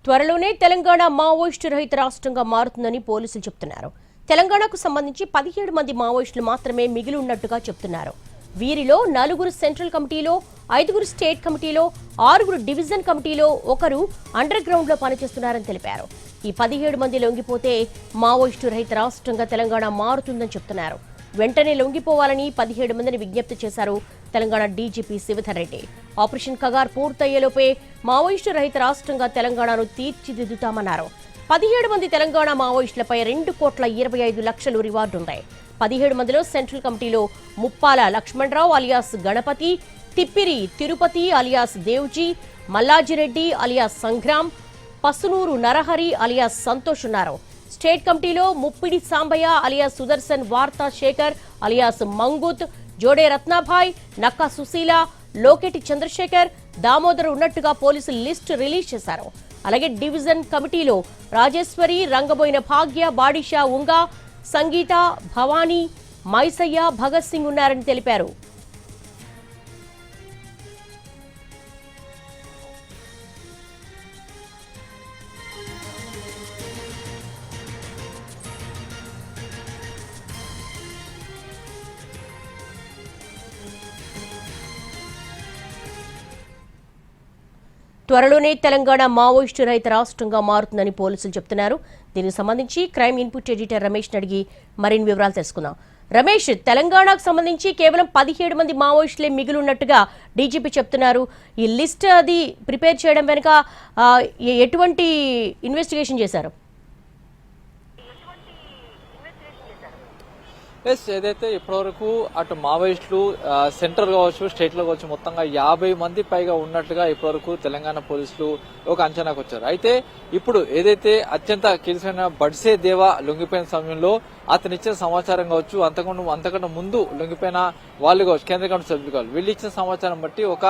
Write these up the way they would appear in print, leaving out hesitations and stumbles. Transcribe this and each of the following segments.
త్వరలోనే తెలంగాణ మావోయిస్టు రహిత రాష్ట్రంగా మారుతుందని పోలీసులు చెబుతున్నారు. తెలంగాణకు సంబంధించి 17 మంది మావోయిస్టులు మాత్రమే మిగిలి ఉన్నట్టుగా చెబుతున్నారు. వీరిలో 4 సెంట్రల్ కమిటీలో, 5 స్టేట్ కమిటీలో, 6 డివిజన్ కమిటీలో, 1 అండర్ గ్రౌండ్ లో పనిచేస్తున్నారని తెలిపారు. ఈ 17 మంది లొంగిపోతే మావోయిస్టు రహిత రాష్ట్రంగా తెలంగాణ మారుతుందని చెబుతున్నారు. వెంటనే లొంగిపోవాలని 17 మందిని విజ్ఞప్తి చేశారు తెలంగాణ డీజీపీ శివధర్ రెడ్డి. ఆపరేషన్ కగార్ పూర్తయ్యేలోపే మావోయిస్టు రహిత రాష్ట్రంగా తెలంగాణను తీర్చిదిద్దుతామన్నారు. 17 మంది తెలంగాణ మావోయిస్టులపై 2,25,00,000 రివార్డుంది. 17 మందిలో సెంట్రల్ కమిటీలో Muppala Lakshmanarao alias Ganapathi, Thippiri Tirupathi alias Devji, Mallajireddy alias Sangram, Pasunuru Narahari alias Santosh ఉన్నారు. స్టేట్ కమిటీలో ముప్పిడి సాంబయ్య అలియాస్ సుదర్శన్, వార్తా శేఖర్ అలియాస్ మంగుత్, జోడే రత్నాభాయ్, నక్కా సుశీల, లోకేటి చంద్రశేఖర్, దామోదర్ ఉన్నట్టుగా పోలీసులు లిస్టు రిలీజ్ చేశారు. అలాగే డివిజన్ కమిటీలో రాజేశ్వరి, రంగబోయిన భాగ్య, బాడిషా, ఉంగా, సంగీత, భవానీ, మైసయ్య, భగత్ సింగ్ ఉన్నారని తెలిపారు. త్వరలోనే తెలంగాణ మావోయిస్టు రహిత రాష్ట్రంగా మారుతుందని పోలీసులు చెబుతున్నారు. దీనికి సంబంధించి క్రైమ్ ఇన్పుట్ ఎడిటర్ రమేష్ అడిగి మరిన్ని వివరాలు తెలుసుకుందాం. రమేష్, తెలంగాణకు సంబంధించి కేవలం 17 మంది మావోయిస్టులే మిగిలి ఉన్నట్టుగా డీజీపీ చెప్తున్నారు. ఈ లిస్ట్ అది ప్రిపేర్ చేయడం వెనుక ఎటువంటి ఇన్వెస్టిగేషన్ చేశారు? ఏదైతే ఇప్పటివరకు అటు మావోయిస్టులు సెంట్రల్ కావచ్చు, స్టేట్ లో కావచ్చు, మొత్తంగా 50 మంది పైగా ఉన్నట్లుగా ఇప్పటివరకు తెలంగాణ పోలీసులు ఒక అంచనాకు వచ్చారు. అయితే ఇప్పుడు ఏదైతే అత్యంత కీలకమైన బడ్సే దేవా లొంగిపోయిన సమయంలో అతను ఇచ్చిన సమాచారం కావచ్చు, అంతకంటే ముందు లొంగిపోయిన వాళ్ళు కావచ్చు, కేంద్ర కమిటీ సభ్యులు కావచ్చు, వీళ్ళు ఇచ్చిన సమాచారం బట్టి ఒక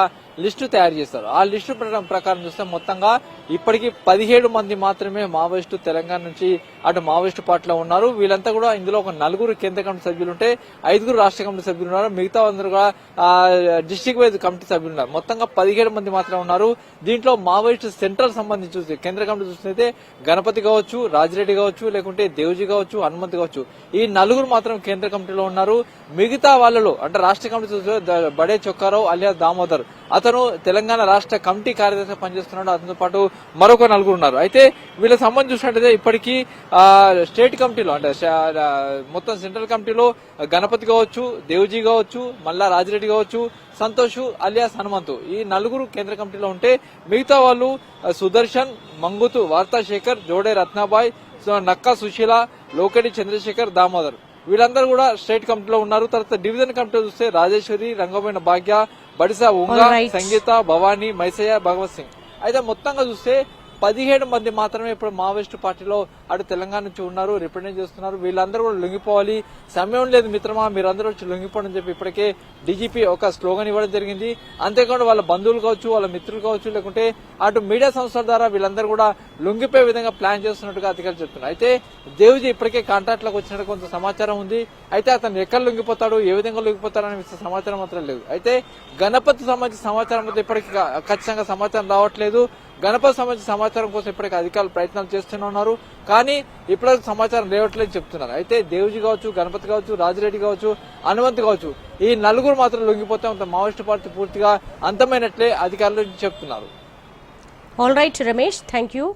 లిస్టు తయారు చేస్తారు. ఆ లిస్టు ప్రకారం చూస్తే మొత్తంగా ఇప్పటికీ 17 మంది మాత్రమే మావోయిస్టు తెలంగాణ నుంచి అటు మావోయిస్టు పార్టీలో ఉన్నారు. వీళ్ళంతా కూడా ఇందులో ఒక 4 కేంద్ర కమిటీ సభ్యులు ఉంటే 5 రాష్ట్ర కమిటీ సభ్యులు ఉన్నారు. మిగతా అందరూ కూడా డిస్టిక్ వైజ్ కమిటీ సభ్యులు ఉన్నారు. మొత్తంగా 17 మంది మాత్రమే ఉన్నారు. దీంట్లో మావోయిస్టు సెంట్రల్ సంబంధించి చూస్తే కేంద్ర కమిటీ చూస్తే గణపతి కావచ్చు, రాజిరెడ్డి కావచ్చు, లేకుంటే దేవ్జీ కావచ్చు, హనుమంత్ కావచ్చు, ఈ 4 మాత్రం కేంద్ర కమిటీలో ఉన్నారు. మిగతా వాళ్ళలో అంటే రాష్ట్ర కమిటీ చూస్తే బడే చొక్కారావు అలియాస్ దామోదర్, అతను తెలంగాణ రాష్ట్ర కమిటీ కార్యదర్శిగా పనిచేస్తున్నాడు. అతనితో పాటు మరొక 4 ఉన్నారు. అయితే వీళ్ళకి సంబంధించి చూసినట్టయితే ఇప్పటికీ స్టేట్ కమిటీలో అంటే మొత్తం సెంట్రల్ కమిటీలో గణపతి కావచ్చు, దేవ్జీ కావచ్చు, మల్లా రాజిరెడ్డి కావచ్చు, సంతోష్ అలియాస్ హనుమంతు, ఈ 4 కేంద్ర కమిటీలో ఉంటే మిగతా వాళ్ళు సుదర్శన్, మంగుతు, వార్తా శేఖర్, జోడే రత్నాబాయ్, నక్కా సుశీల, లోకేటి చంద్రశేఖర్, దామోదర్, వీళ్ళందరూ కూడా స్టేట్ కమిటీలో ఉన్నారు. తర్వాత డివిజన్ కమిటీలో చూస్తే రాజేశ్వరి, రంగమైన భాగ్య, బడిసా, ఉంగా, సంగీత, భవానీ, మైసయ్య, భగవత్ సింగ్. అయితే మొత్తంగా చూస్తే 17 మంది మాత్రమే ఇప్పుడు మావోయిస్టు పార్టీలో అటు తెలంగాణ నుంచి ఉన్నారు, రిప్రజెంట్ చేస్తున్నారు. వీళ్ళందరూ కూడా లొంగిపోవాలి, సమయం లేదు మిత్రమా, మీరందరూ వచ్చి లొంగిపోవడం చెప్పి ఇప్పటికే డీజీపీ ఒక స్లోగన్ ఇవ్వడం జరిగింది. అంతేకాకుండా వాళ్ళ బంధువులు కావచ్చు, వాళ్ళ మిత్రులు కావచ్చు, లేకుంటే అటు మీడియా సంస్థల ద్వారా వీళ్ళందరూ కూడా లొంగిపోయే విధంగా ప్లాన్ చేస్తున్నట్టుగా అధికారులు చెప్తున్నారు. అయితే దేవ్జీ ఇప్పటికే కాంటాక్ట్ లోకి వచ్చినట్టు కొంత సమాచారం ఉంది. అయితే అతను ఎక్కడ లొంగిపోతాడు, ఏ విధంగా లొంగిపోతాడు అనే సమాచారం మాత్రం లేదు. అయితే గణపతి సంబంధించిన సమాచారం అయితే ఇప్పటికీ ఖచ్చితంగా సమాచారం రావట్లేదు. గణపతి సంబంధించిన సమాచారం కోసం ఇప్పటికీ అధికారులు ప్రయత్నాలు చేస్తూనే ఉన్నారు. కానీ ఇప్పటికీ సమాచారం లేవట్లేదు చెప్తున్నారు. అయితే దేవ్జీ కావచ్చు, గణపతి కావచ్చు, రాజిరెడ్డి కావచ్చు, హనుమంత్ కావచ్చు, ఈ 4 మాత్రం లొంగిపోతే మావోయిస్టు పార్టీ పూర్తిగా అంతమైనట్లే అధికారులు చెప్తున్నారు. All right Ramesh, thank you.